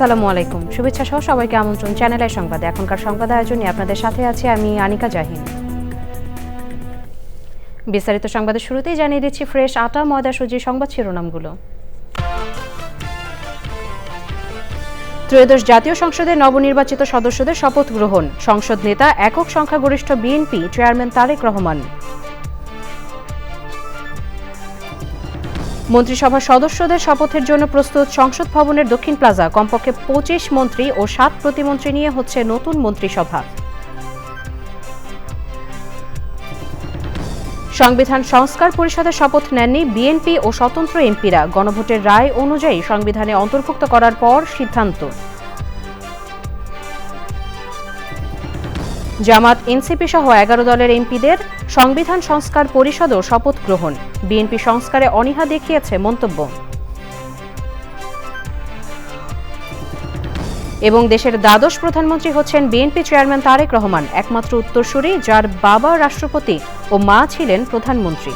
আসসালামু আলাইকুম, শুভেচ্ছা সহ সবাইকে আমন্ত্রণ চ্যানেলের সংবাদে। এখনকার সংবাদ আয়োজনে আপনাদের সাথে আছি আমি আনিকা জাহিন। বিস্তারিত সংবাদের শুরুতেই জানিয়ে দিচ্ছি ফ্রেশ আটা ময়দা সুজি সংবাদ শিরোনামগুলো। ত্রয়োদশ জাতীয় সংসদের নবনির্বাচিত সদস্যদের শপথ গ্রহণ, সংসদ নেতা একক সংখ্যাগরিষ্ঠ বিএনপি চেয়ারম্যান তারেক রহমান। মন্ত্রিসভার সদস্যদের শপথের জন্য প্রস্তুত সংসদ ভবনের দক্ষিণ প্লাজা। কমপক্ষে 25 মন্ত্রী ও 7 প্রতিমন্ত্রী নিয়ে হচ্ছে নতুন মন্ত্রিসভা। সংবিধান সংস্কার পরিষদের শপথ নেননি বিএনপি ও স্বতন্ত্র এমপিরা। গণভোটের রায় অনুযায়ী সংবিধানে অন্তর্ভুক্ত করার পর সিদ্ধান্ত। জামাত, এনসিপি সহ 11 দলের এমপিদের সংবিধান সংস্কার পরিষদও শপথ গ্রহণ। বিএনপি সংস্কারে অনীহা দেখিয়েছে মন্তব্য। এবং দেশের দ্বাদশ প্রধানমন্ত্রী হচ্ছেন বিএনপি চেয়ারম্যান তারেক রহমান, একমাত্র উত্তরসূরি যার বাবা রাষ্ট্রপতি ও মা ছিলেন প্রধানমন্ত্রী।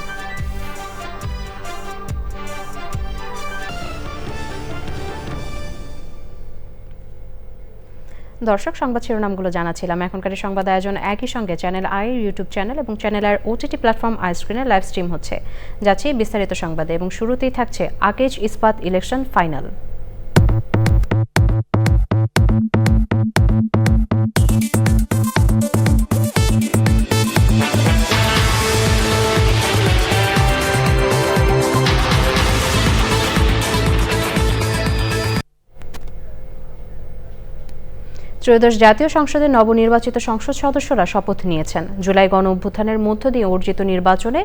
দর্শক, সংবাদ শিরোনামগুলো জানাচ্ছিলাম। এখনকার সংবাদ আয়োজন একই সঙ্গে চ্যানেল আই ইউটিউব চ্যানেল এবং চ্যানেলের ওটিটি প্ল্যাটফর্ম আই স্ক্রিনে লাইভ স্ট্রিম হচ্ছে। যাচ্ছে বিস্তারিত সংবাদে এবং শুরুতেই থাকছে আকেজ ইস্পাত ইলেকশন ফাইনাল। ত্রয়োদশ জাতীয় সংসদের নবনির্বাচিত সংসদ সদস্যরা শপথ নিয়েছেন। জুলাই গণ অভ্যুত্থানের মধ্য দিয়ে অর্জিত নির্বাচনে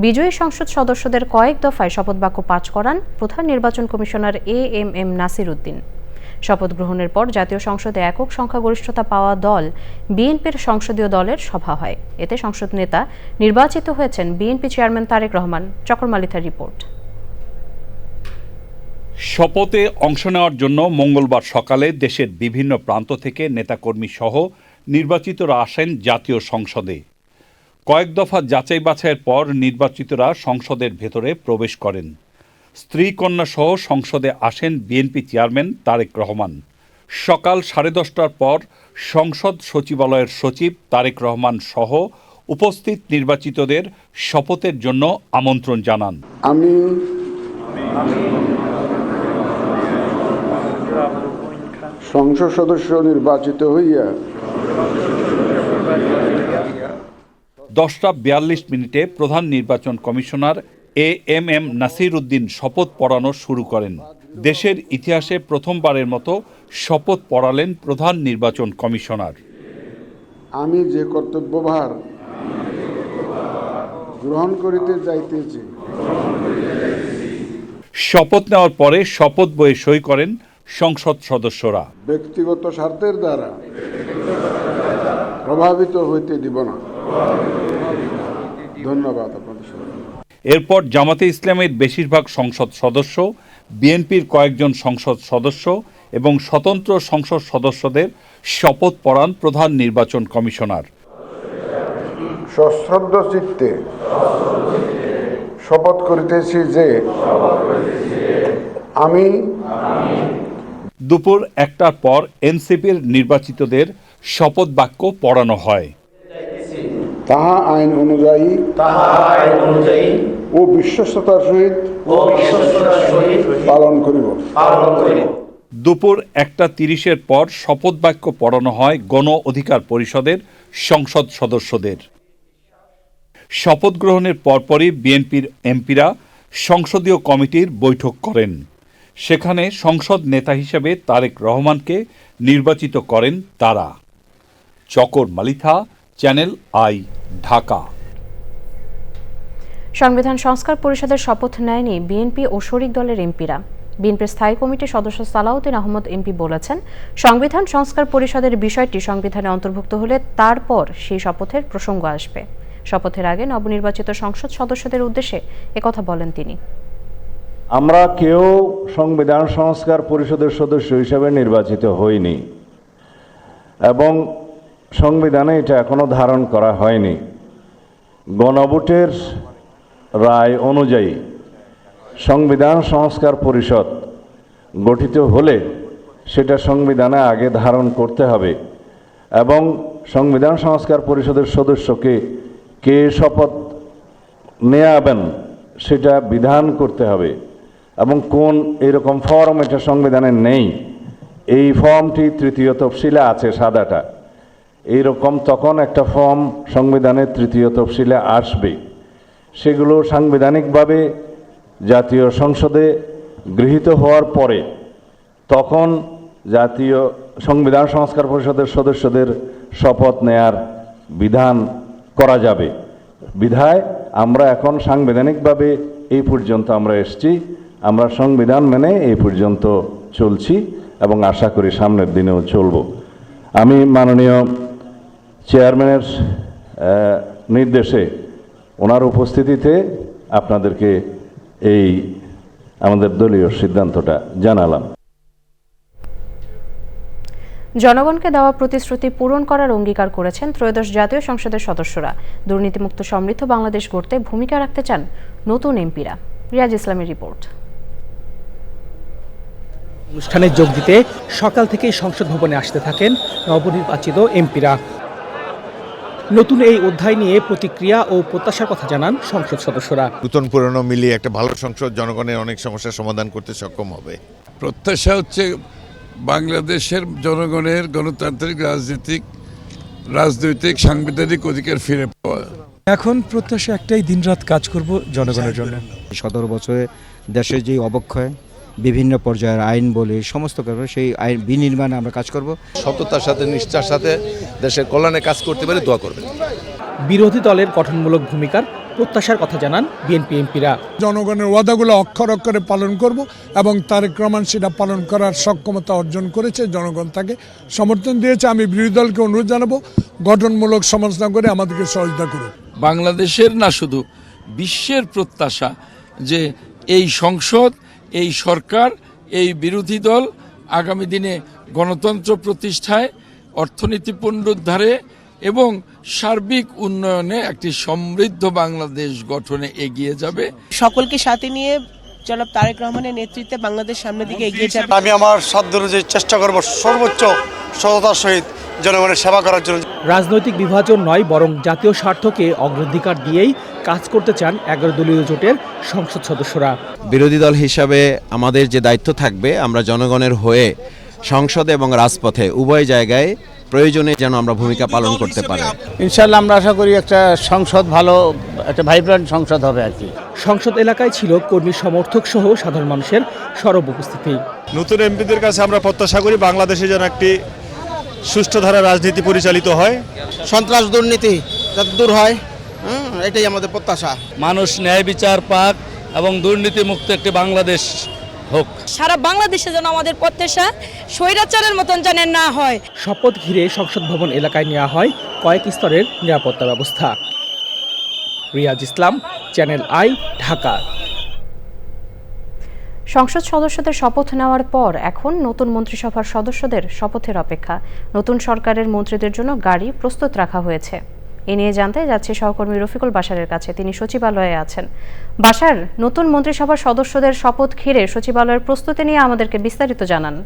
বিজয়ী সংসদ সদস্যদের কয়েক দফায় শপথ বাক্য পাঠ করান প্রধান নির্বাচন কমিশনার এএমএম নাসির উদ্দিন। শপথ গ্রহণের পর জাতীয় সংসদে একক সংখ্যাগরিষ্ঠতা পাওয়া দল বিএনপির সংসদীয় দলের সভা হয়। এতে সংসদ নেতা নির্বাচিত হয়েছেন বিএনপি চেয়ারম্যান তারেক রহমান। চকর মালিথার রিপোর্ট। শপথে অংশ নেওয়ার জন্য মঙ্গলবার সকালে দেশের বিভিন্ন প্রান্ত থেকে নেতাকর্মী সহ নির্বাচিতরা আসেন জাতীয় সংসদে। কয়েক দফা যাচাই বাছাইয়ের পর নির্বাচিতরা সংসদের ভেতরে প্রবেশ করেন। স্ত্রী কন্যা সহ সংসদে আসেন বিএনপি চেয়ারম্যান তারেক রহমান। সকাল 10:30টার পর সংসদ সচিবালয়ের সচিব তারেক রহমান সহ উপস্থিত নির্বাচিতদের শপথের জন্য আমন্ত্রণ জানান। আমি সংসদ সদস্য নির্বাচিত হইয়া 10:42 প্রধান নির্বাচন কমিশনার এএমএম নাসির উদ্দিন শপথ পড়ানো শুরু করেন। দেশের ইতিহাসে প্রথমবারের মতো শপথ পড়ালেন প্রধান নির্বাচন কমিশনার। আমি যে কর্তব্যভার গ্রহণ করিতে যাইতেছি। শপথ নেওয়ার পরে শপথ বইয়ে সই করেন সংসদ সদস্যরা। ব্যক্তিগত স্বার্থের দ্বারা প্রভাবিত হইতে দিব না। ধন্যবাদ আপনাদের সবাইকে। এরপর জামাতে ইসলামের বেশিরভাগ সংসদ সদস্য, বিএনপির কয়েকজন সংসদ সদস্য এবং স্বতন্ত্র সংসদ সদস্যদের শপথ পড়ান প্রধান নির্বাচন কমিশনার। সশ্রদ্ধ চিত্তে শপথ করিতেছি যে আমি দুপুর 1টার পর এনসিপির নির্বাচিতদের শপথ বাক্য পড়ানো হয়। তাহা আইন অনুযায়ী ও বিশ্বস্ততার সহিত পালন করিব। দুপুর 1:30 পর শপথ বাক্য পড়ানো হয় গণ অধিকার পরিষদের সংসদ সদস্যদের। শপথ গ্রহণের পরপরই বিএনপির এমপিরা সংসদীয় কমিটির বৈঠক করেন। সেখানে সংসদ নেতা হিসেবে তারেক রহমানকে নির্বাচিত করেন তারা। চকর মালিথা, চ্যানেল আই, ঢাকা। সংবিধান সংস্কার পরিষদের শপথ নেয়নি বিএনপি ও শরিক দলের এমপিরা। বিএনপির স্থায়ী কমিটির সদস্য সালাউদ্দিন আহমদ এমপি বলেছেন, সংবিধান সংস্কার পরিষদের বিষয়টি সংবিধানে অন্তর্ভুক্ত হলে তারপর সেই শপথের প্রসঙ্গ আসবে। শপথের আগে নবনির্বাচিত সংসদ সদস্যদের উদ্দেশ্যে একথা বলেন তিনি। আমরা কেউ সংবিধান সংস্কার পরিষদের সদস্য হিসেবে নির্বাচিত হইনি এবং সংবিধানে এটা এখনো ধারণ করা হয়নি। গণভোটের রায় অনুযায়ী সংবিধান সংস্কার পরিষদ গঠিত হলে সেটা সংবিধানে আগে ধারণ করতে হবে এবং সংবিধান সংস্কার পরিষদের সদস্যকে কে শপথ নেয়াবেন সেটা বিধান করতে হবে এবং কোন এরকম ফর্ম এটা সংবিধানে নেই। এই ফর্মটি তৃতীয় তফসিলে আছে, সাদাটা। এইরকম তখন একটা ফর্ম সংবিধানের তৃতীয় তফসিলে আসবে। সেগুলো সাংবিধানিকভাবে জাতীয় সংসদে গৃহীত হওয়ার পরে তখন জাতীয় সংবিধান সংস্কার পরিষদের সদস্যদের শপথ নেয়ার বিধান করা যাবে। বিধায় আমরা এখন সাংবিধানিকভাবে এই পর্যন্ত আমরা এসেছি, আমরা সংবিধান মেনে এই পর্যন্ত চলছি এবং আশা করি সামনের দিনেও চলব। আমি মাননীয় চেয়ারম্যানের নির্দেশে ওনার উপস্থিতিতে আপনাদেরকে এই আমাদের দলীয় সিদ্ধান্তটা জানালাম। জনগণকে দেওয়া প্রতিশ্রুতি পূরণ করার অঙ্গীকার করেছেন ত্রয়োদশ জাতীয় সংসদের সদস্যরা। দুর্নীতিমুক্ত সমৃদ্ধ বাংলাদেশ গড়তে ভূমিকা রাখতে চান নতুন এমপিরা। রিয়াজ ইসলামের রিপোর্ট। অনুষ্ঠানে যোগ দিতে সকাল থেকেই সংসদ ভবনে আসতে থাকেন নবনির্বাচিত এমপিরা। নতুন এই অধ্যায় নিয়ে প্রতিক্রিয়া ও প্রত্যাশার কথা জানান সংসদ সদস্যরা। নতুন পুরনো মিলিয়ে একটা ভালো সংসদ জনগণের অনেক সমস্যার সমাধান করতে সক্ষম হবে। প্রত্যাশা হচ্ছে বাংলাদেশের জনগণের গণতান্ত্রিক রাজনৈতিক সাংবিধানিক অধিকার ফিরে পাওয়া। এখন প্রত্যাশা একটাই, দিনরাত কাজ করব জনগণের জন্য। 17 বছরে দেশের যে অবক্ষয়, বিভিন্ন পর্যায়ের আইন বলে সমস্ত কারণে সেই আইন বিনির্মাণে আমরা কাজ করব। সততার সাথে নিষ্ঠার সাথে দেশের কল্যাণে কাজ করতে পারে দোয়া করবেন। বিরোধী দলের গঠনমূলক ভূমিকার প্রত্যাশার কথা জানান বিএনপি এমপিরা। জনগণের ওয়াদাগুলো অক্ষর অক্ষরে পালন করব এবং তারেক রহমান সেটা পালন করার সক্ষমতা অর্জন করেছে, জনগণ তাকে সমর্থন দিয়েছে। আমি বিরোধী দলকে অনুরোধ জানাবো, গঠনমূলক সমালোচনা করে আমাদেরকে সহযোগিতা করুন। বাংলাদেশের না শুধু বিশ্বের প্রত্যাশা যে এই সংসদ, এই সরকার, এই বিরোধী দল আগামী দিনে গণতন্ত্র প্রতিষ্ঠায়, অর্থনীতি পুনরুদ্ধারে এবং সার্বিক উন্নয়নে একটি সমৃদ্ধ বাংলাদেশ গঠনে এগিয়ে যাবে। সকলকে সাথে নিয়ে জনাব তারেক রহমানের নেতৃত্বে বাংলাদেশ সামনের দিকে এগিয়ে যাবে। আমি আমার সাধ্য অনুযায়ী চেষ্টা করব সর্বোচ্চ সততার সহিত জনগণের সেবা করার জন্য। রাজনৈতিক বিভাজন নয়, বরং জাতীয় স্বার্থকে অগ্রাধিকার দিয়েই কাজ করতে চান 11 দলীয় জোটের সংসদ সদস্যরা। বিরোধী দল হিসাবে আমাদের যে দায়িত্ব থাকবে, আমরা জনগণের হয়ে সংসদে এবং রাজপথে উভয় জায়গায় প্রয়োজনে যেন আমরা ভূমিকা পালন করতে পারি। ইনশাআল্লাহ আমরা আশা করি একটা সংসদ, ভালো একটা ভাইব্রেন্ট সংসদ হবে আর কি। সংসদ এলাকায় ছিল কর্মী সমর্থক সহ সাধারণ মানুষের সরব উপস্থিতি। নতুন এমপিদের কাছে আমরা প্রত্যাশা করি বাংলাদেশে যেন একটি সুষ্ঠু ধারা রাজনীতি পরিচালিত হয়, সন্ত্রাস দুর্নীতি যাতে দূর হয়, এটাই আমাদের প্রত্যাশা। মানুষ ন্যায় বিচার পাক এবং দুর্নীতিমুক্ত একটি বাংলাদেশ হোক। সারা বাংলাদেশে যেন আমাদের প্রত্যাশা স্বৈরাচারের মতন যেন না হয়। শপথ ঘিরে সংসদ ভবন এলাকায় নেওয়া হয় কয়েক স্তরের নিরাপত্তা ব্যবস্থা। রিয়াজ ইসলাম, চ্যানেল আই, ঢাকা। সংসদ সদস্যদের শপথ নেওয়ার পর এখন নতুন মন্ত্রিসভার সদস্যদের শপথের অপেক্ষা। নতুন সরকারের মন্ত্রীদের জন্য গাড়ি প্রস্তুত রাখা হয়েছে। এ নিয়ে জানতে যাচ্ছে সহকর্মী রফিকুল বাশারের কাছে, তিনি সচিবালয়ে আছেন। বাশার, নতুন মন্ত্রিসভার সদস্যদের শপথ ঘিরে সচিবালয়ের প্রস্তুতি নিয়ে আমাদেরকে বিস্তারিত জানান।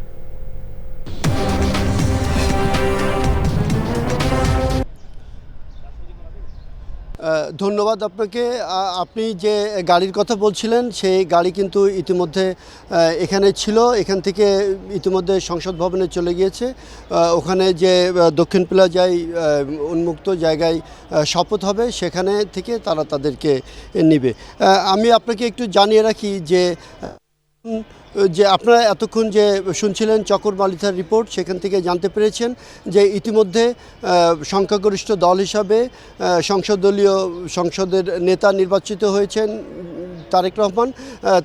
ধন্যবাদ আপনাকে। আপনি যে গাড়ির কথা বলছিলেন সেই গাড়ি কিন্তু ইতিমধ্যে এখানে ছিল, এখান থেকে ইতিমধ্যে সংসদ ভবনে চলে গিয়েছে। ওখানে যে দক্ষিণ প্লাজায় উন্মুক্ত জায়গায় শপথ হবে সেখানে থেকে তারা তাদেরকে নেবে। আমি আপনাকে একটু জানিয়ে রাখি যে আপনারা এতক্ষণ যে শুনছিলেন চকর মালিথার রিপোর্ট, সেখান থেকে জানতে পেরেছেন যে ইতিমধ্যে সংখ্যাগরিষ্ঠ দল হিসাবে সংসদের নেতা নির্বাচিত হয়েছেন তারেক রহমান,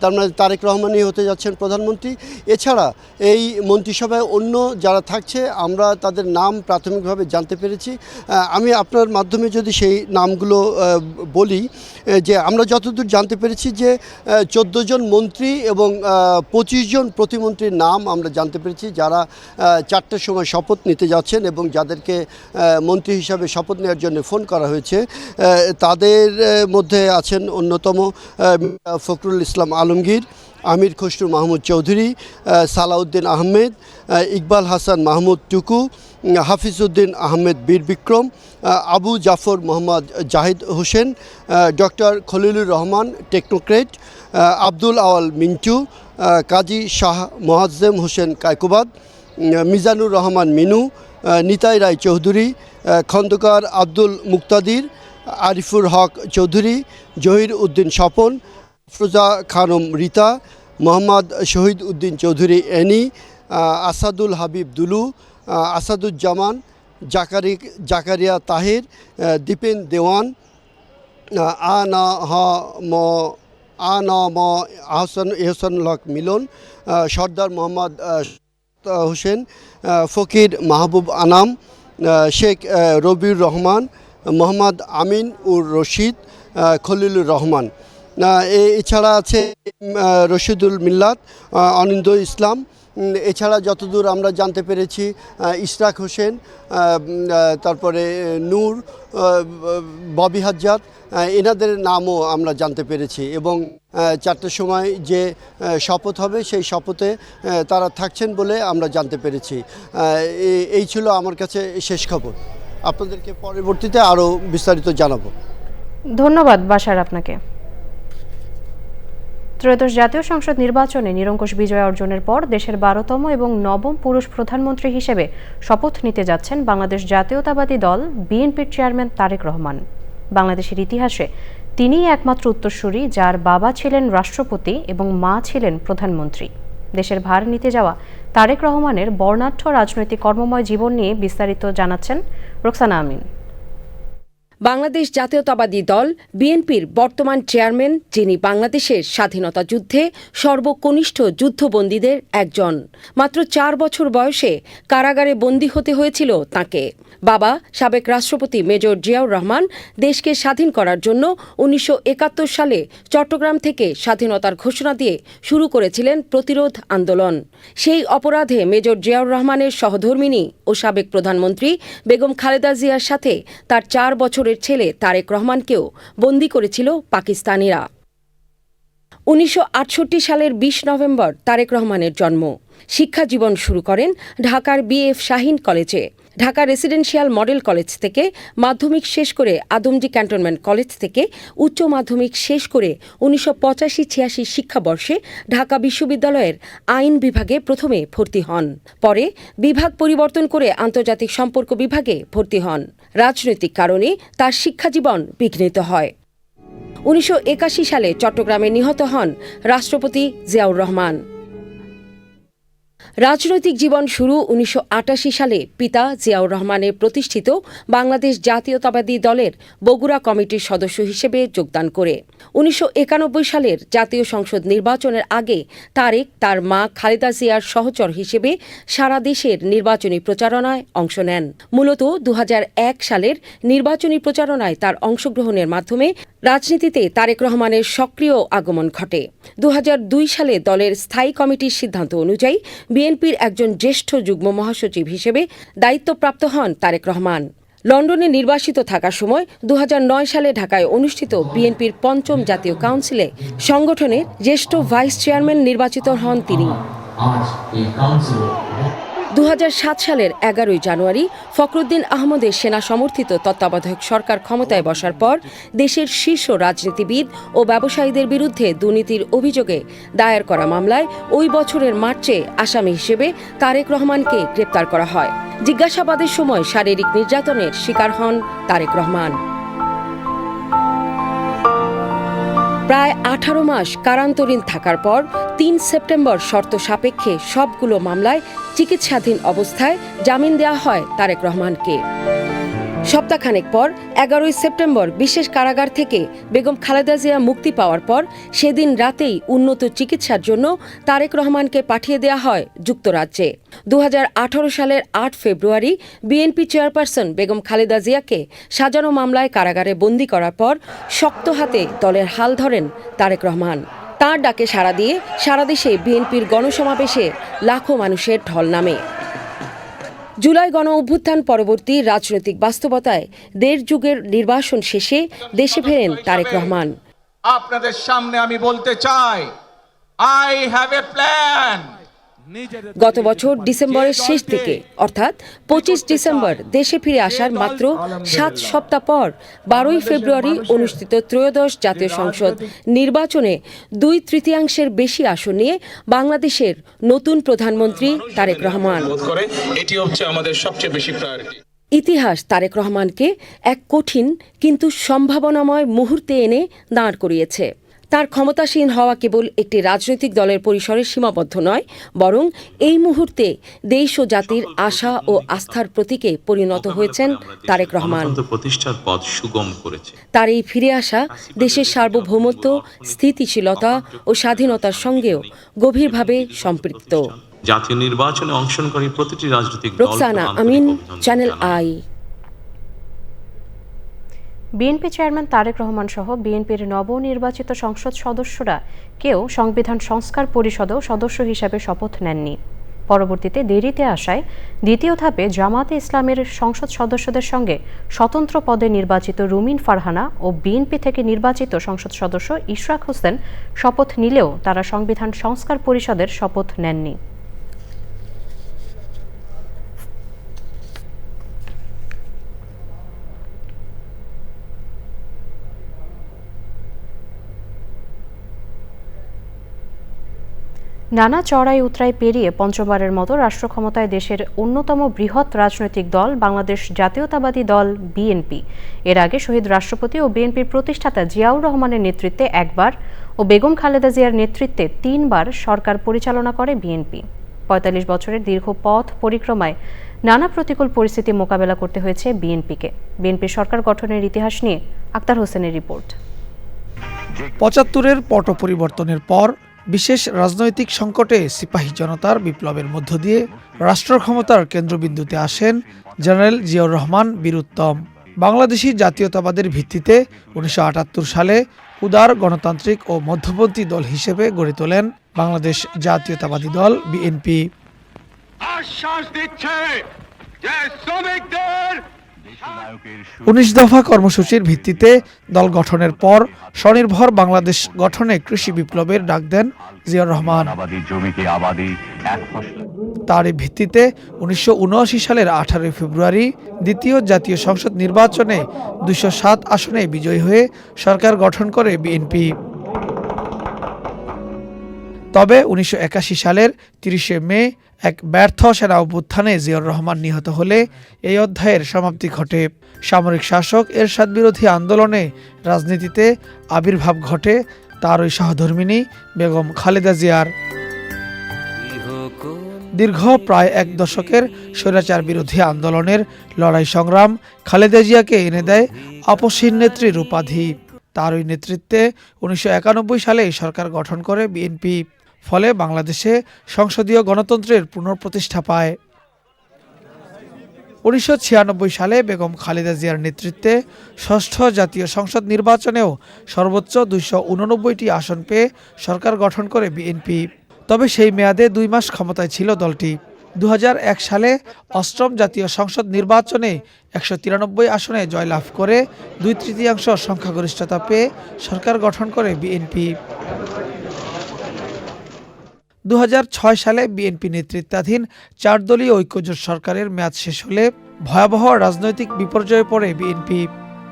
তার মানে তারেক রহমানই হতে যাচ্ছেন প্রধানমন্ত্রী। এছাড়া এই মন্ত্রিসভায় অন্য যারা থাকছে আমরা তাদের নাম প্রাথমিকভাবে জানতে পেরেছি। আমি আপনার মাধ্যমে যদি সেই নামগুলো বলি, যে আমরা যতদূর জানতে পেরেছি যে 14 জন মন্ত্রী এবং 25 জন প্রতিমন্ত্রীর নাম আমরা জানতে পেরেছি, যারা 4টার সময় শপথ নিতে যাচ্ছেন এবং যাদেরকে মন্ত্রী হিসাবে শপথ নেওয়ার জন্য ফোন করা হয়েছে। তাদের মধ্যে আছেন অন্যতম ফখরুল ইসলাম আলমগীর, আমির খসরু মাহমুদ চৌধুরী, সালাউদ্দিন আহমেদ, ইকবাল হাসান মাহমুদ টুকু, হাফিজউদ্দিন আহমেদ বীর বিক্রম, আবু জাফর মোহাম্মদ জাহিদ হোসেন, ডক্টর খলিলুর রহমান টেকনোক্রেট, আব্দুল আওয়াল মিন্টু, কাজী শাহ মোয়াজ্জেম হোসেন কায়কোবাদ, মিজানুর রহমান মিনু, নিতাই রায় চৌধুরী, খন্দকার আব্দুল মুক্তাদির, আরিফুর হক চৌধুরী, জহির উদ্দিন স্বপন, ফরোজা খানম রীতা, মোহাম্মদ শহীদ উদ্দিন চৌধুরী এনি, আসাদুল হাবিব দুলু, আসাদুজ্জামান, জাকারিয়া তাহির, দীপেন দেওয়ান, এহসানুল হক মিলন, সর্দার মোহাম্মদ হোসেন, ফকির মাহবুব আনাম, শেখ রবিউর রহমান, মোহাম্মদ আমিন উর রশিদ, খলিলুর রহমান। এছাড়া আছে রশিদুল মিল্লাত, অনিন্দ ইসলাম। এছাড়া যতদূর আমরা জানতে পেরেছি ইশরাক হোসেন, তারপরে নূর, ববি হাজ্জাত, এনাদের নামও আমরা জানতে পেরেছি। এবং 4টার সময় যে শপথ হবে সেই শপথে তারা থাকছেন বলে আমরা জানতে পেরেছি। এই ছিল আমার কাছে শেষ খবর। আপনাদেরকে পরবর্তীতে আরও বিস্তারিত জানাবো। ধন্যবাদ বাশার আপনাকে। ত্রয়োদশ জাতীয় সংসদ নির্বাচনে নিরঙ্কুশ বিজয় অর্জনের পর দেশের 12তম এবং 9ম পুরুষ প্রধানমন্ত্রী হিসেবে শপথ নিতে যাচ্ছেন বাংলাদেশ জাতীয়তাবাদী দল বিএনপির চেয়ারম্যান তারেক রহমান। বাংলাদেশের ইতিহাসে তিনিই একমাত্র উত্তরসূরি যার বাবা ছিলেন রাষ্ট্রপতি এবং মা ছিলেন প্রধানমন্ত্রী। দেশের ভার নিতে যাওয়া তারেক রহমানের বর্ণাঢ্য রাজনৈতিক কর্মময় জীবন নিয়ে বিস্তারিত জানাচ্ছেন রোকসানা আমিন। বাংলাদেশ জাতীয়তাবাদী দল বিএনপির বর্তমান চেয়ারম্যান, যিনি বাংলাদেশের স্বাধীনতা যুদ্ধে সর্বকনিষ্ঠ যুদ্ধবন্দীদের একজন। মাত্র 4 বছর বয়সে কারাগারে বন্দী হতে হয়েছিল তাঁকে। বাবা সাবেক রাষ্ট্রপতি মেজর জিয়াউর রহমান দেশকে স্বাধীন করার জন্য 1971 সালে চট্টগ্রাম থেকে স্বাধীনতার ঘোষণা দিয়ে শুরু করেছিলেন প্রতিরোধ আন্দোলন। সেই অপরাধে মেজর জিয়াউর রহমানের সহধর্মিণী ও সাবেক প্রধানমন্ত্রী বেগম খালেদা জিয়ার সাথে তার 4 বছরের ছেলে তারেক রহমানকেও বন্দী করেছিল পাকিস্তানিরা। 1968 সালের 20 নভেম্বর তারেক রহমানের জন্ম। শিক্ষা জীবন শুরু করেন ঢাকার BF শাহীন কলেজে। ঢাকা রেসিডেন্সিয়াল মডেল কলেজ থেকে মাধ্যমিক শেষ করে আদমজী ক্যান্টনমেন্ট কলেজ থেকে উচ্চ মাধ্যমিক শেষ করে 1985-86 শিক্ষাবর্ষে ঢাকা বিশ্ববিদ্যালয়ের আইন বিভাগে প্রথমে ভর্তি হন। পরে বিভাগ পরিবর্তন করে আন্তর্জাতিক সম্পর্ক বিভাগে ভর্তি হন। রাজনৈতিক কারণে তার শিক্ষাজীবন বিঘ্নিত হয়। 1981 সালে চট্টগ্রামে নিহত হন রাষ্ট্রপতি জিয়াউর রহমান। রাজনৈতিক জীবন শুরু 1988 সালে পিতা জিয়াউর রহমানের প্রতিষ্ঠিত বাংলাদেশ জাতীয়তাবাদী দলের বগুড়া কমিটির সদস্য হিসেবে যোগদান করে। 1991 সালের জাতীয় সংসদ নির্বাচনের আগে তারেক তার মা খালেদা জিয়ার সহচর হিসেবে সারা দেশের নির্বাচনী প্রচারণায় অংশ নেন। মূলত 2001 সালের নির্বাচনী প্রচারণায় তার অংশগ্রহণের মাধ্যমে রাজনীতিতে তারেক রহমানের সক্রিয় আগমন ঘটে। 2002 সালে দলের স্থায়ী কমিটির সিদ্ধান্ত অনুযায়ী বিএনপির একজন জ্যেষ্ঠ যুগ্ম মহাসচিব হিসেবে দায়িত্বপ্রাপ্ত হন তারেক রহমান। লন্ডনে নির্বাসিত থাকার সময় 2009 সালে ঢাকায় অনুষ্ঠিত বিএনপির 5ম জাতীয় কাউন্সিলে সংগঠনের জ্যেষ্ঠ ভাইস চেয়ারম্যান নির্বাচিত হন তিনি। 2007 সালের 11 জানুয়ারি ফখরুদ্দিন আহমদের সেনা সমর্থিত তত্ত্বাবধায়ক সরকার ক্ষমতায় বসার পর দেশের শীর্ষ রাজনীতিবিদ ও ব্যবসায়ীদের বিরুদ্ধে দুর্নীতির অভিযোগে দায়ের করা মামলায় ওই বছরের মার্চে আসামি হিসেবে তারেক রহমানকে গ্রেপ্তার করা হয়। জিজ্ঞাসাবাদের সময় শারীরিক নির্যাতনের শিকার হন তারেক রহমান। প্রায় 18 মাস কারান্তরীণ থাকার পর 3 সেপ্টেম্বর শর্ত সাপেক্ষে সবগুলো মামলায় চিকিৎসাধীন অবস্থায় জামিন দেওয়া হয় তারেক রহমানকে। সপ্তাহখানেক পর 11ই সেপ্টেম্বর বিশেষ কারাগার থেকে বেগম খালেদা জিয়া মুক্তি পাওয়ার পর সেদিন রাতেই উন্নত চিকিৎসার জন্য তারেক রহমানকে পাঠিয়ে দেওয়া হয় যুক্তরাজ্যে। 2018 সালের 8 ফেব্রুয়ারি বিএনপি চেয়ারপারসন বেগম খালেদা জিয়াকে সাজানো মামলায় কারাগারে বন্দী করার পর শক্ত হাতে দলের হাল ধরেন তারেক রহমান। তাঁর ডাকে সাড়া দিয়ে সারা দেশে বিএনপির গণসমাবেশে লাখো মানুষের ঢল নামে। জুলাই গণ অভ্যুত্থান পরবর্তী রাজনৈতিক বাস্তবতায় দেড় যুগের নির্বাসন শেষে দেশে ফেরেন তারেক রহমান। আপনাদের সামনে আমি বলতে চাই, আই হ্যাভ এ প্ল্যান। গত বছর ডিসেম্বরের শেষ দিকে অর্থাৎ 25 ডিসেম্বর দেশে ফিরে আসার মাত্র 7 সপ্তাহ পর 12ই ফেব্রুয়ারি অনুষ্ঠিত ত্রয়োদশ জাতীয় সংসদ নির্বাচনে 2/3 বেশি আসন নিয়ে বাংলাদেশের নতুন প্রধানমন্ত্রী তারেক রহমান। এটি হচ্ছে আমাদের সবচেয়ে বেশি প্রায়োরিটি। ইতিহাস তারেক রহমানকে এক কঠিন কিন্তু সম্ভাবনাময় মুহূর্তে এনে দাঁড় করিয়েছে। তার ক্ষমতাসীন হওয়া কেবল একটি রাজনৈতিক দলের পরিসরে সীমাবদ্ধ নয়, বরং এই মুহূর্তে দেশ ও জাতির আশা ও আস্থার প্রতীকে পরিণত হয়েছেন তারেক রহমান। প্রতিষ্ঠার পথ সুগম করেছে। তার এই ফিরে আসা দেশের সার্বভৌমত্ব, স্থিতিশীলতা ও স্বাধীনতার সঙ্গেও গভীরভাবে সম্পৃক্ত। জাতীয় নির্বাচনে অংশগ্রহণকারী প্রতিটি রাজনৈতিক দল। Roksana Amin, channel I. BNP chairman Tarique Rahman সহ বিএনপির নবনির্বাচিত সংসদ সদস্যরা কেউ সংবিধান সংস্কার পরিষদেও সদস্য হিসেবে শপথ নেননি। পরবর্তীতে দেরিতে আসায় দ্বিতীয় ধাপে জামাতে ইসলামের সংসদ সদস্যদের সঙ্গে স্বতন্ত্র পদে নির্বাচিত রুমিন ফারহানা ও বিএনপি থেকে নির্বাচিত সংসদ সদস্য ইশরাক হোসেন শপথ নিলেও তারা সংবিধান সংস্কার পরিষদের শপথ নেননি। নানা চড়াই উতরাই পেরিয়ে পঞ্চমবারের মতো রাষ্ট্র ক্ষমতায় দেশের অন্যতম বৃহৎ রাজনৈতিক দল বাংলাদেশ জাতীয়তাবাদী দল বিএনপি এর আগে শহীদ রাষ্ট্রপতি ও বিএনপির প্রতিষ্ঠাতা জিয়াউর রহমানের নেতৃত্বে একবার ও বেগম খালেদা জিয়ার নেতৃত্বে 3 বার সরকার পরিচালনা করে বিএনপি। 45 বছরের দীর্ঘ পথ পরিক্রমায় নানা প্রতিকূল পরিস্থিতি মোকাবেলা করতে হয়েছে বিএনপিকে। বিএনপি সরকার গঠনের ইতিহাস নিয়ে আক্তার হোসেনের রিপোর্ট। 75-এর পট পরিবর্তনের পর বিশেষ রাজনৈতিক সংকটে সিপাহী জনতার বিপ্লবের মধ্য দিয়ে রাষ্ট্র ক্ষমতার কেন্দ্রবিন্দুতে আসেন জেনারেল জিয়াউর রহমান বীর উত্তম। বাংলাদেশি জাতীয়তাবাদের ভিত্তিতে 1978 সালে উদার গণতান্ত্রিক ও মধ্যপন্থী দল হিসেবে গড়ে তোলেন বাংলাদেশ জাতীয়তাবাদী দল বিএনপি। আশ্বাস দিচ্ছে যে শ্রমিকদের 19 দফা কর্মসূচির ভিত্তিতে দল গঠনের পর স্বনির্ভর বাংলাদেশ গঠনে কৃষি বিপ্লবের ডাক দেন জিয়াউর রহমান। তারই ভিত্তিতে 1979 সালের 18 ফেব্রুয়ারি দ্বিতীয় জাতীয় সংসদ নির্বাচনে 207 আসনে বিজয়ী হয়ে সরকার গঠন করে বিএনপি। তবে 1981 সালের 30 মে এক ব্যর্থ সেনা অভ্যুত্থানে জিয়াউর রহমান নিহত হলে এই অধ্যায়ের সমাপ্তি ঘটে। সামরিক শাসক এরশাদ বিরোধী আন্দোলনে রাজনীতিতে আবির্ভাব ঘটে তার ওই সহধর্মিণী বেগম খালেদা জিয়ার। দীর্ঘ প্রায় 1 দশকের স্বৈরাচার বিরোধী আন্দোলনের লড়াই সংগ্রাম খালেদা জিয়াকে এনে দেয় আপসহীন নেত্রীর উপাধি। তার ওই নেতৃত্বে 1991 সালে সরকার গঠন করে বিএনপি। ফলে বাংলাদেশে সংসদীয় গণতন্ত্রের পুনঃপ্রতিষ্ঠা পায়। 1996 সালে বেগম খালেদা জিয়ার নেতৃত্বে ষষ্ঠ জাতীয় সংসদ নির্বাচনেও সর্বোচ্চ 289টি আসন পেয়ে সরকার গঠন করে বিএনপি। তবে সেই মেয়াদে 2 মাস ক্ষমতায় ছিল দলটি। 2001 সালে অষ্টম জাতীয় সংসদ নির্বাচনে 193 আসনে জয়লাভ করে 2/3 সংখ্যাগরিষ্ঠতা পেয়ে সরকার গঠন করে বিএনপি। 2006 সালে বিএনপি নেতৃত্বাধীন 4 দলীয় ঐক্যজোট সরকারের মেয়াদ শেষ হলে ভয়াবহ রাজনৈতিক বিপর্যয়ে পড়ে বিএনপি।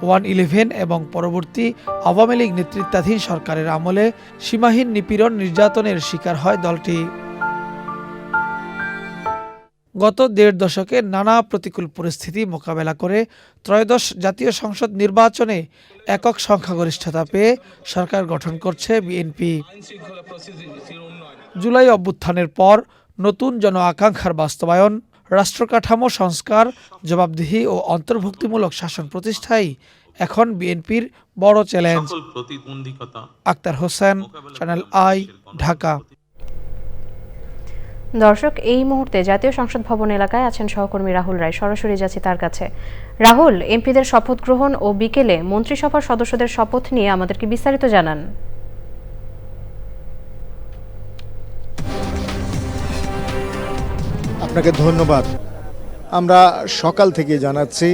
111 এবং পরবর্তী আওয়ামী লীগ নেতৃত্বাধীন সরকারের আমলে সীমাহীন নিপীড়ন নির্যাতনের শিকার হয় দলটি। গত 1.5 দশকে নানা প্রতিকূল পরিস্থিতি মোকাবেলা করে ত্রয়োদশ জাতীয় সংসদ নির্বাচনে একক সংখ্যাগরিষ্ঠতা পেয়ে সরকার গঠন করছে বিএনপি। জুলাই অভ্যুত্থানের পর নতুন জন আকাঙ্ক্ষার বাস্তবায়ন, রাষ্ট্রকাঠামো সংস্কার, জবাবদিহি ও অন্তর্ভুক্তিমূলক শাসন প্রতিষ্ঠাই এখন বিএনপির বড় চ্যালেঞ্জ। সকল প্রতিবন্ধকতা আক্তার হোসেন, চ্যানেল আই, ঢাকা। দর্শক, এই মুহূর্তে জাতীয় সংসদ ভবন এলাকায় আছেন সহকর্মী রাহুল রায়। সরাসরি যাচ্ছি তার কাছে। রাহুল, এমপিদের শপথ গ্রহণ ও বিকেলে মন্ত্রিসভার সদস্যদের শপথ নিয়ে আমাদেরকে বিস্তারিত জানান। আপনাকে ধন্যবাদ। আমরা সকাল থেকে জানাচ্ছি,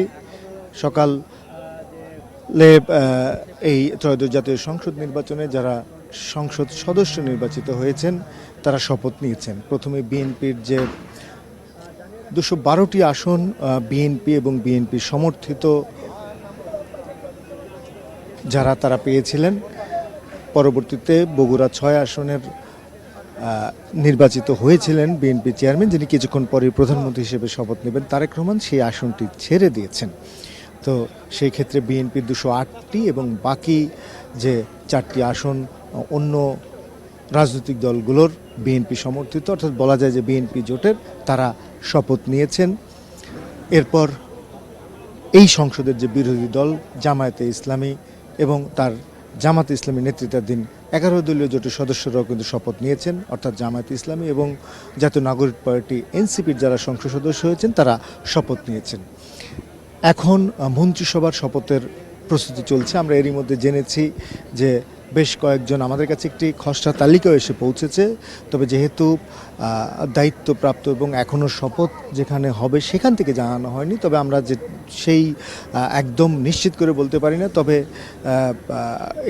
সকালে এই ত্রয়োদশ জাতীয় সংসদ নির্বাচনে যারা সংসদ সদস্য নির্বাচিত হয়েছেন তারা শপথ নিয়েছেন। প্রথমে বিএনপির যে 212টি আসন বিএনপি এবং বিএনপি সমর্থিত যারা তারা পেয়েছিলেন, পরবর্তীতে বগুড়া 6 আসনের নির্বাচিত হয়েছিলেন বিএনপি চেয়ারম্যান, যিনি কিছুক্ষণ পরে প্রধানমন্ত্রী হিসেবে শপথ নেবেন, তারেক রহমান, সেই আসনটি ছেড়ে দিয়েছেন। তো সেই ক্ষেত্রে বিএনপি 208টি এবং বাকি যে 4টি আসন অন্য রাজনৈতিক দলগুলোর বিএনপি সমর্থিত, অর্থাৎ বলা যায় যে বিএনপি জোটের, তারা শপথ নিয়েছেন। এরপর এই সংসদের যে বিরোধী দল জামায়াতে ইসলামী এবং তার জামায়াতে ইসলামী নেতৃত্বাধীন 11 দলীয় জোটের সদস্যরাও কিন্তু শপথ নিয়েছেন, অর্থাৎ জামায়াতে ইসলামী এবং জাতীয় নাগরিক পার্টি এনসিপির যারা সংসদ সদস্য হয়েছেন তারা শপথ নিয়েছেন। এখন মন্ত্রিসভার শপথের প্রস্তুতি চলছে। আমরা এরই মধ্যে জেনেছি যে বেশ কয়েকজন, আমাদের কাছে একটি খসড়া তালিকাও এসে পৌঁছেছে, তবে যেহেতু দায়িত্বপ্রাপ্ত এবং এখনও শপথ যেখানে হবে সেখান থেকে জানানো হয়নি, তবে আমরা যে সেই একদম নিশ্চিত করে বলতে পারি না। তবে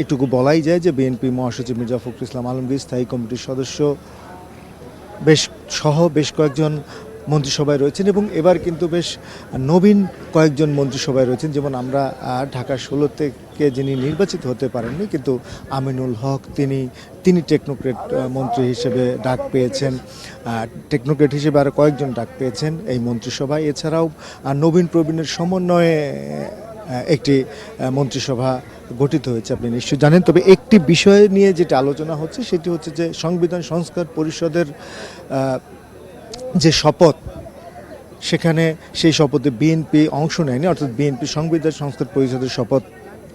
এটুকু বলাই যায় যে বিএনপি মহাসচিব মির্জা ফখরুল ইসলাম আলমগীর, স্থায়ী কমিটির সদস্য বেশ কয়েকজন মন্ত্রিসভায় রয়েছেন এবং এবার কিন্তু বেশ নবীন কয়েকজন মন্ত্রিসভায় রয়েছেন। যেমন আমরা ঢাকা 16 থেকে যিনি নির্বাচিত হতে পারেননি, কিন্তু আমিনুল হক, তিনি টেকনোক্রেট মন্ত্রী হিসেবে ডাক পেয়েছেন, টেকনোক্রেট হিসেবে আরও কয়েকজন ডাক পেয়েছেন এই মন্ত্রিসভায়। এছাড়াও নবীন প্রবীণের সমন্বয়ে একটি মন্ত্রিসভা গঠিত হয়েছে, আপনি নিশ্চয়ই জানেন। তবে একটি বিষয় নিয়ে যেটা আলোচনা হচ্ছে সেটি হচ্ছে যে সংবিধান সংস্কার পরিষদের যে শপথ, সেখানে সেই শপথে বিএনপি অংশ নেয়নি, অর্থাৎ বিএনপি সংবিধান সংস্কার পরিষদের শপথ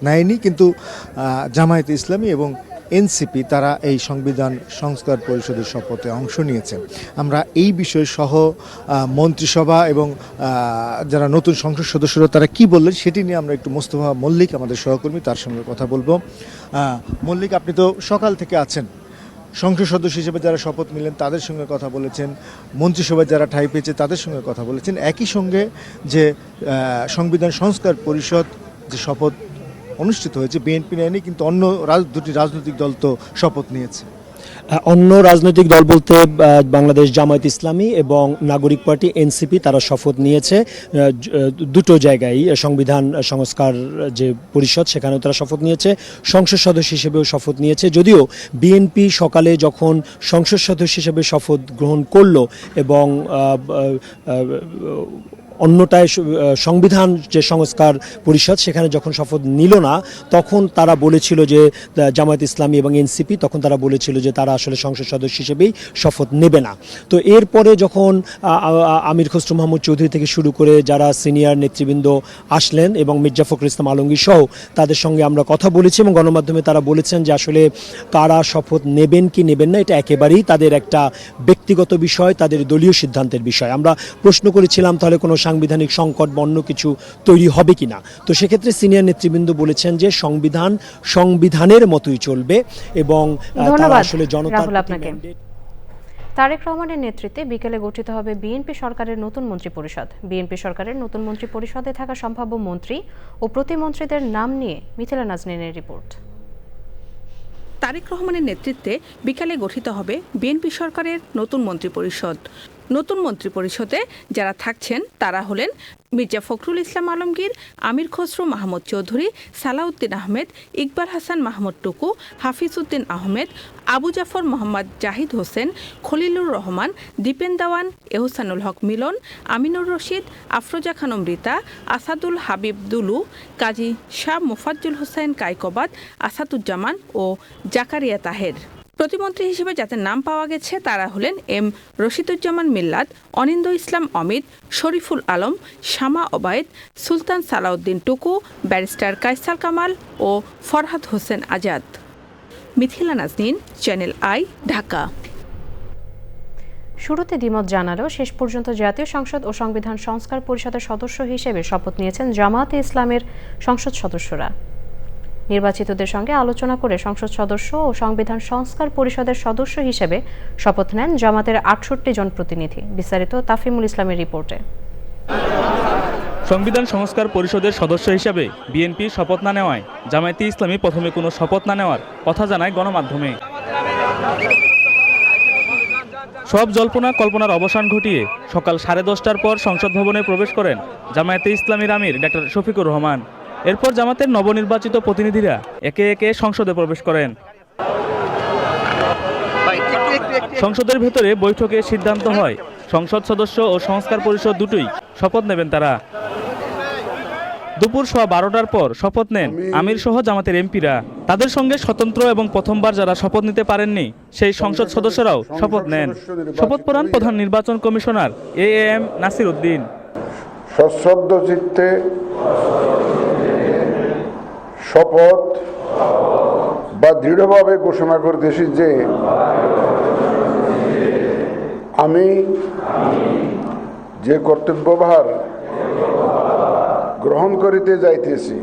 নেয়নি, কিন্তু জামায়াতে ইসলামী এবং এনসিপি তারা এই সংবিধান সংস্কার পরিষদের শপথে অংশ নিয়েছেন। আমরা এই বিষয় সহ মন্ত্রিসভা এবং যারা নতুন সংসদ সদস্যরা তারা কি বললেন সেটি নিয়ে আমরা একটু মোস্তফা মল্লিক, আমাদের সহকর্মী, তার সঙ্গে কথা বলবো। মল্লিক, আপনি তো সকাল থেকে আছেন, সংসদ সদস্য হিসেবে যারা শপথ নিলেন তাদের সঙ্গে কথা বলেছেন, মন্ত্রিসভায় যারা ঠাঁই পেয়েছে তাদের সঙ্গে কথা বলেছেন, একই সঙ্গে যে সংবিধান সংস্কার পরিষদ যে শপথ অনুষ্ঠিত হয়েছে বিএনপি নেয়নি, কিন্তু অন্য দুটি রাজনৈতিক দল তো শপথ নিয়েছে। অন্য রাজনৈতিক দল বলতে বাংলাদেশ জামায়াত ইসলামী এবং নাগরিক পার্টি এনসিপি তারা শপথ নিয়েছে দুটো জায়গায়। সংবিধান সংস্কার যে পরিষদ সেখানেও তারা শপথ নিয়েছে, সংসদ সদস্য হিসেবেও শপথ নিয়েছে। যদিও বিএনপি সকালে যখন সংসদ সদস্য হিসেবে শপথ গ্রহণ করলো এবং অন্যটায় সংবিধান যে সংস্কার পরিষদ সেখানে যখন শপথ নিল না, তখন তারা বলেছিল যে জামায়াত ইসলামী এবং এনসিপি, তখন তারা বলেছিল যে তারা আসলে সংসদ সদস্য হিসেবেই শপথ নেবে না। তো এরপরে যখন আমির খসরু মাহমুদ চৌধুরী থেকে শুরু করে যারা সিনিয়র নেতৃবৃন্দ আসলেন এবং মির্জা ফখরুল ইসলাম আলমগীর সহ তাদের সঙ্গে আমরা কথা বলেছি এবং গণমাধ্যমে তারা বলেছেন যে আসলে কারা শপথ নেবেন কি নেবেন না এটা একেবারেই তাদের একটা ব্যক্তিগত বিষয়, তাদের দলীয় সিদ্ধান্তের বিষয়। আমরা প্রশ্ন করেছিলাম তাহলে কোনো সাংবিধানিক সংকট বা অন্য কিছু তৈরি হবে কিনা, তো সেক্ষেত্রে সিনিয়র নেতৃবৃন্দ বলেছেন যে সংবিধানের মতোই চলবে এবং আসলে জনতার। তারেক রহমানের নেতৃত্বে বিকেলে গঠিত হবে বিএনপি সরকারের নতুন মন্ত্রিপরিষদ। বিএনপি সরকারের নতুন মন্ত্রিপরিষদে থাকা সম্ভাব্য মন্ত্রী ও প্রতিমন্ত্রীদের নাম নিয়ে মিথিলা নাজনীনের রিপোর্ট। তারেক রহমানের নেতৃত্বে বিকালে গঠিত হবে বিএনপি সরকারের নতুন মন্ত্রিপরিষদ। নতুন মন্ত্রিপরিষদে যারা থাকছেন তারা হলেন মির্জা ফখরুল ইসলাম আলমগীর, আমির খসরু মাহমুদ চৌধুরী, সালাউদ্দিন আহমেদ, ইকবাল হাসান মাহমুদ টুকু, হাফিজ উদ্দিন আহমেদ, আবু জাফর মোহাম্মদ জাহিদ হোসেন, খলিলুর রহমান, দীপেন দেওয়ান, এহসানুল হক মিলন, আমিনুর রশিদ, আফরোজা খানম রীতা, আসাদুল হাবিব দুলু, কাজী শাহ মোফাজ্জল হোসেন কায়কবাদ, আসাদুজ্জামান ও জাকারিয়া তাহের। প্রতিমন্ত্রী হিসেবে যাদের নাম পাওয়া গেছে তারা হলেন এম রশিদুজ্জামান মিল্লাত, অনিন্দ ইসলাম অমিত, শরীফুল আলম, শামা ওবায়েদ, সুলতান সালাউদ্দিন টুকু, ব্যারিস্টার কায়সার কামাল ও ফরহাদ হোসেন আজাদ। Mithila Nazneen, Channel I, Dhaka. শুরুতে দ্বিমত জানালেও শেষ পর্যন্ত জাতীয় সংসদ ও সংবিধান সংস্কার পরিষদের সদস্য হিসেবে শপথ নিয়েছেন জামায়াতে ইসলামের সংসদ সদস্যরা। নির্বাচিতদের সঙ্গে আলোচনা করে সংসদ সদস্য ও সংবিধান সংস্কার পরিষদের সদস্য হিসেবে শপথ নেন জামাতের ৬৮ জন প্রতিনিধি। বিস্তারিত তাফিমুল ইসলামের রিপোর্টে। সংবিধান সংস্কার পরিষদের সদস্য হিসেবে বিএনপি শপথ না নেওয়ায় জামায়াতে ইসলামী প্রথমে কোনো শপথ না নেওয়ার কথা জানায় গণমাধ্যমে। সব জল্পনা কল্পনার অবসান ঘটিয়ে সকাল 10:30টার পর সংসদ ভবনে প্রবেশ করেন জামায়াতে ইসলামীর আমির ডক্টর শফিকুর রহমান। এরপর জামাতের নবনির্বাচিত প্রতিনিধিরা একে একে সংসদে প্রবেশ করেন। সংসদের ভেতরে বৈঠকে সিদ্ধান্ত হয় সংসদ সদস্য ও সংস্কার পরিষদ দুটোই শপথ নেবেন তারা। দুপুর 12:15টার পর শপথ নেন আমির সহ জামাতের এমপিরা। তাদের সঙ্গে স্বতন্ত্র এবং প্রথমবার যারা শপথ নিতে পারেননি সেই সংসদ সদস্যরাও শপথ নেন। শপথ পড়ান প্রধান নির্বাচন কমিশনার এএম নাসির উদ্দিন। সশ্রদ্ধ চিত্তে শপথ বা দৃঢ়ভাবে ঘোষণা করতেছি যে আমি যে কর্তব্যভার গ্রহণ করিতে যাইতেছি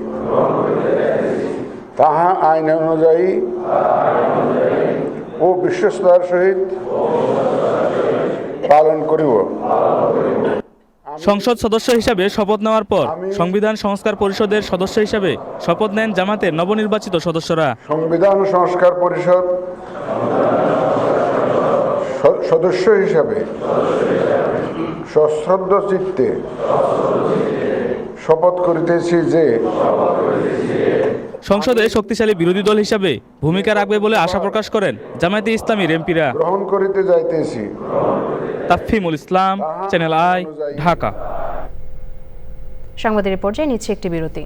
তাহা আইন অনুযায়ী ও বিশ্বস্ততার সহিত পালন করিব। সংসদ সদস্য হিসাবে শপথ নেওয়ার পর সংবিধান সংস্কার পরিষদের সদস্য হিসাবে শপথ নেন জামাতের নবনির্বাচিত সদস্যরা। সংবিধান সংস্কার পরিষদ সদস্য হিসাবে সশ্রদ্ধ চিত্তে শপথ করিতেছি যে সংসদে শক্তিশালী বিরোধী দল হিসাবে ভূমিকা রাখবে বলে আশা প্রকাশ করেন জামায়াতে ইসলামীর এমপিরা। গ্রহণ করিতে যাইতেছি। তাফিমুল ইসলাম, চ্যানেল আই, ঢাকা। সংবাদের পর্যায়ে নিচ্ছে একটি বিরতি।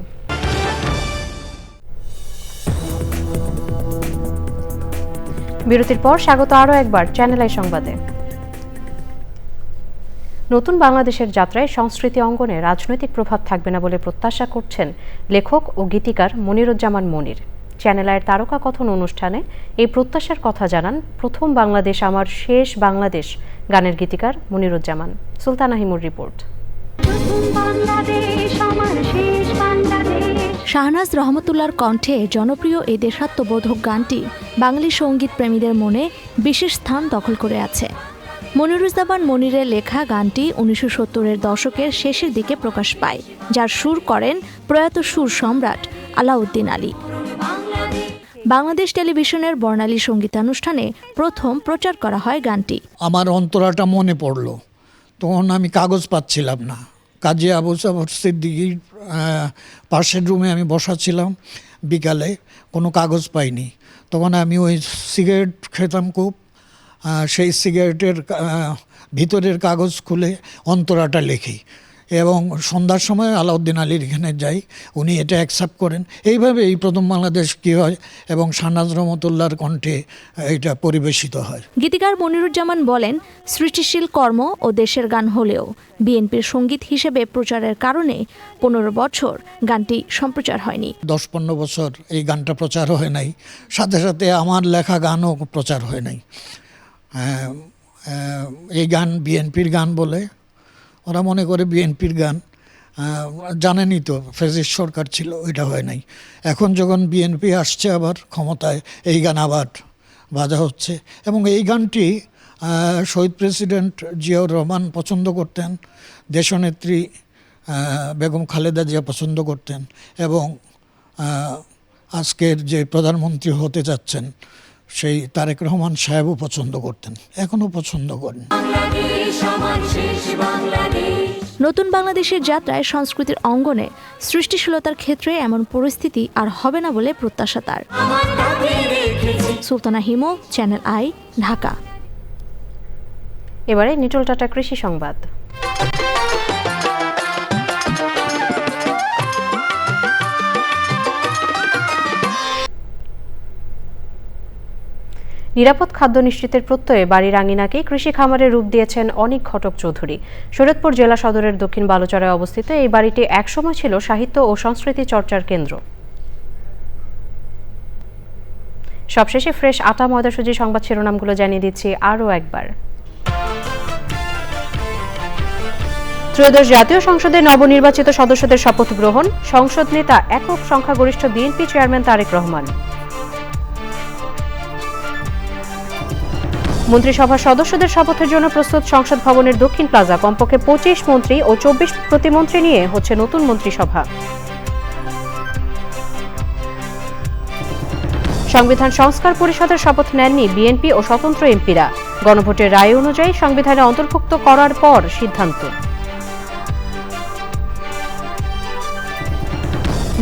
বিরতির পর স্বাগত আরও একবার চ্যানেল আই সংবাদে। নতুন বাংলাদেশের যাত্রায় সংস্কৃতি অঙ্গনে রাজনৈতিক প্রভাব থাকবে না বলে প্রত্যাশা করছেন লেখক ও গীতিকার মনিরুজ্জামান মনির। চ্যানেল আইয়ের তারকা কথন অনুষ্ঠানে এই প্রত্যাশার কথা জানান প্রথম বাংলাদেশ আমার শেষ বাংলাদেশ গানের গীতিকার মনিরুজ্জামান। সুলতানা হিমুর রিপোর্ট। শাহনাজ রহমতুল্লাহর কণ্ঠে জনপ্রিয় এই দেশাত্মবোধক গানটি বাঙালি সঙ্গীত প্রেমীদের মনে বিশেষ স্থান দখল করে আছে। মনিরুজ্জামান মনিরের লেখা গানটি 1970-এর দশকের শেষের দিকে প্রকাশ পায়, যার সুর করেন প্রয়াত সুর সম্রাট আলাউদ্দিন আলী। বাংলাদেশ টেলিভিশনের বর্ণালী সঙ্গীতানুষ্ঠানে প্রথম প্রচার করা হয় গানটি। আমার অন্তরাটা মনে পড়ল, তখন আমি কাগজ পাচ্ছিলাম না। কাজী আবু জাফর সিদ্দিকীর পাশের রুমে আমি বসা ছিলাম, বিকালে কোনো কাগজ পাইনি। তখন আমি ওই সিগারেট খেতাম খুব, সেই সিগারেটের ভিতরের কাগজ খুলে অন্তরাটা লিখি এবং সন্ধ্যার সময় আলাউদ্দিন আলীর এখানে যাই, উনি এটা অ্যাকসেপ্ট করেন। এইভাবে এই প্রথম বাংলাদেশ কী হয় এবং শাহনাজ রহমতুল্লাহর কণ্ঠে এটা পরিবেশিত হয়। গীতিকার মনিরুজ্জামান বলেন, সৃষ্টিশীল কর্ম ও দেশের গান হলেও বিএনপির সঙ্গীত হিসেবে প্রচারের কারণে 15 বছর গানটি সম্প্রচার হয়নি। 10-15 বছর এই গানটা প্রচার হয় নাই, সাথে সাথে আমার লেখা গানও প্রচার হয় নাই। এই গান বিএনপির গান বলে ওরা মনে করে বিএনপির গান, জানেনই তো ফ্যাসিস্ট সরকার ছিল, ওইটা হয় নাই। এখন যখন বিএনপি আসছে আবার ক্ষমতায়, এই গান আবার বাজা হচ্ছে এবং এই গানটি শহীদ প্রেসিডেন্ট জিয়াউর রহমান পছন্দ করতেন, দেশনেত্রী বেগম খালেদা জিয়া পছন্দ করতেন এবং আজকের যে প্রধানমন্ত্রী হতে যাচ্ছেন সেই তারেক রহমান সাহেবও পছন্দ করতেন, এখনও পছন্দ করেন। নতুন বাংলাদেশের যাত্রায় সংস্কৃতির অঙ্গনে সৃষ্টিশীলতার ক্ষেত্রে এমন পরিস্থিতি আর হবে না বলে প্রত্যাশা তার। Sultana Himu, channel I, Dhaka. এবারে নিটল টাটা কৃষি সংবাদ। নিরাপদ খাদ্য নিশ্চিতের প্রত্যয়ে বাড়ির আঙিনাকে কৃষি খামারের রূপ দিয়েছেন অনিক ঘটক চৌধুরী। শরীয়তপুর জেলা সদরের দক্ষিণ বালুচরে অবস্থিত এই বাড়িটি একসময় ছিল সাহিত্য ও সংস্কৃতি চর্চার কেন্দ্র। সবশেষে ফ্রেশ আটা ময়দা সুজি সংবাদ শিরোনামগুলো জানিয়ে দিচ্ছি আরও একবার। ত্রয়োদশ জাতীয় সংসদের নবনির্বাচিত সদস্যদের শপথ গ্রহণ, সংসদ নেতা একক সংখ্যাগরিষ্ঠ বিএনপি চেয়ারম্যান তারেক রহমান। মন্ত্রিসভার সদস্যদের শপথের জন্য প্রস্তুত সংসদ ভবনের দক্ষিণ প্লাজা। কমপক্ষে 25 মন্ত্রী ও 24 প্রতিমন্ত্রী নিয়ে হচ্ছে নতুন মন্ত্রিসভা। সংবিধান সংস্কার পরিষদের শপথ নেননি বিএনপি ও স্বতন্ত্র এমপিরা। গণভোটের রায় অনুযায়ী সংবিধানে অন্তর্ভুক্ত করার পর সিদ্ধান্ত।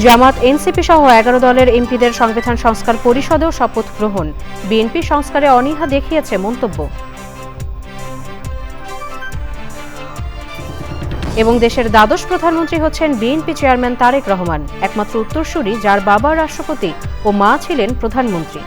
জামাত, এনসিপি সহ 11 দলের এমপিদের সংবিধান সংস্কার পরিষদেও শপথ গ্রহণ। বিএনপি সংস্কারে অনীহা দেখিয়েছে মন্তব্য। এবং দেশের দ্বাদশ প্রধানমন্ত্রী হচ্ছেন বিএনপি চেয়ারম্যান তারেক রহমান, একমাত্র উত্তরসূরি যার বাবা রাষ্ট্রপতি ও মা ছিলেন প্রধানমন্ত্রী।